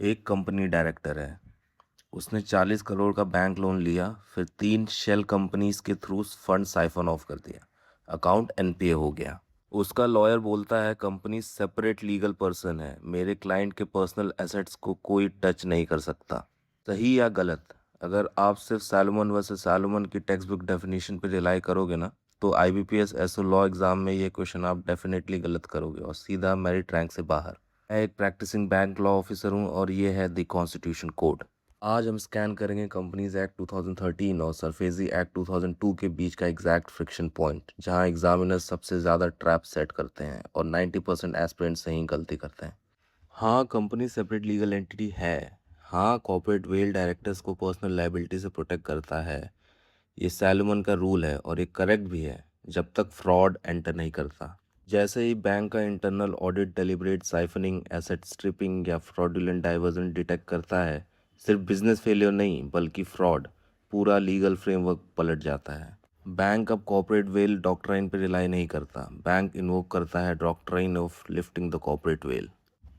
एक company director है। उसने 40 करोड़ का बैंक लोन लिया, फिर 3 शेल कंपनीज के थ्रू फंड साइफन ऑफ कर दिया। अकाउंट एनपीए हो गया। उसका लॉयर बोलता है कंपनी सेपरेट लीगल पर्सन है, मेरे क्लाइंट के पर्सनल एसेट्स को कोई टच नहीं कर सकता। सही या गलत? अगर आप सिर्फ सैलोमन वर्सेस सैलोमन की टेक्स्ट बुक डेफिनेशन पे रिलाई करोगे ना, तो आईबीपीएस एसओ लॉ एग्जाम में ये क्वेश्चन आप डेफिनेटली गलत करोगे और सीधा मेरिट रैंक से बाहर। मैं एक प्रैक्टिसिंग बैंक लॉ ऑफिसर हूँ और ये है द कॉन्स्टिट्यूशन कोड। आज हम स्कैन करेंगे कंपनीज एक्ट 2013 और सरफेजी एक्ट 2002 के बीच का एग्जैक्ट फ्रिक्शन पॉइंट, जहां एग्जामिनर्स सबसे ज़्यादा ट्रैप सेट करते हैं और 90% एस्पिरेंट्स सही गलती करते हैं। हाँ, कंपनी सेपरेट लीगल एंटिटी है। हाँ, कॉर्पोरेट वेल डायरेक्टर्स को पर्सनल लायबिलिटी से प्रोटेक्ट करता है। ये सैलोमन का रूल है और ये करेक्ट भी है जब तक फ्रॉड एंटर नहीं करता। जैसे ही बैंक का internal audit deliberate siphoning, asset stripping या फ्रॉडुलेंट डाइवर्जन डिटेक्ट करता है, सिर्फ बिजनेस फेलियर नहीं बल्कि फ्रॉड, पूरा लीगल फ्रेमवर्क पलट जाता है। बैंक अब कॉर्पोरेट वेल डॉक्ट्राइन पर रिलाई नहीं करता, बैंक इन्वोक करता है doctrine of lifting the corporate veil.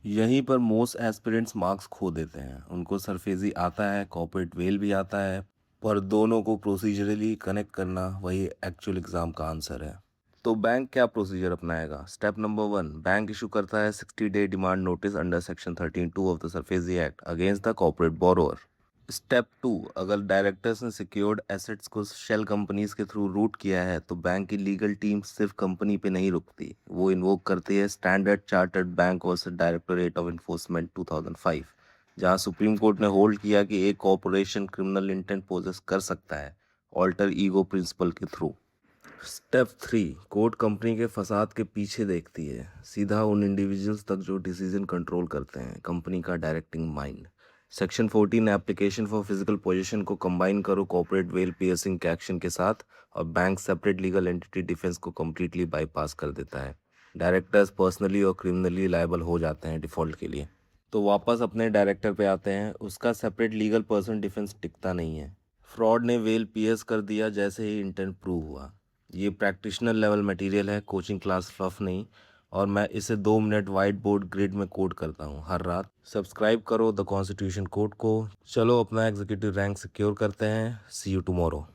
यहीं पर मोस्ट एस्पिरेंट्स मार्क्स खो देते हैं। उनको सरफेजी आता है, कॉर्पोरेट वेल भी आता है, पर दोनों को प्रोसीजरली कनेक्ट करना वही एक्चुअल एग्जाम का आंसर है। तो बैंक क्या प्रोसीजर अपनाएगा? स्टेप नंबर 1, बैंक इशू करता है 60 day demand notice under section 13(2) of the SARFAESI act against the corporate borrower. Step 2, अगर डायरेक्टर्स ने सिक्योर्ड एसेट्स को शेल कंपनीज के थ्रू रूट किया है तो बैंक की लीगल टीम सिर्फ कंपनी पे नहीं रुकती, वो इन्वोक करती है standard chartered bank versus directorate of enforcement 2005, जहां सुप्रीम कोर्ट ने होल्ड किया कि एक कॉरपोरेशन क्रिमिनल इंटेंट पोजेस कर सकता है ऑल्टर ईगो प्रिंसिपल के थ्रू। स्टेप 3, कोर्ट कंपनी के फसाद के पीछे देखती है, सीधा उन इंडिविजुअल्स तक जो डिसीजन कंट्रोल करते हैं, कंपनी का directing mind. Section 14 application for physical position को कंबाइन करो कॉर्पोरेट वेल पियर्सिंग के एक्शन के साथ और bank separate legal entity defence को कम्प्लीटली बाईपास कर देता है। डायरेक्टर्स पर्सनली और क्रिमिनली लायबल हो जाते हैं डिफॉल्ट के लिए। तो वापस अपने डायरेक्टर पे आते हैं, उसका सेपरेट लीगल पर्सन डिफेंस टिकता नहीं है। फ्रॉड ने वेल पियर्स कर दिया जैसे ही इंटेंट प्रूव हुआ। ये प्रैक्टिशनर लेवल मटेरियल है, कोचिंग क्लास फ्लफ नहीं, और मैं इसे 2 मिनट वाइट बोर्ड ग्रिड में कोड करता हूँ हर रात। सब्सक्राइब करो द कॉन्स्टिट्यूशन कोड को। चलो अपना एग्जीक्यूटिव रैंक सिक्योर करते हैं। सी यू टुमारो।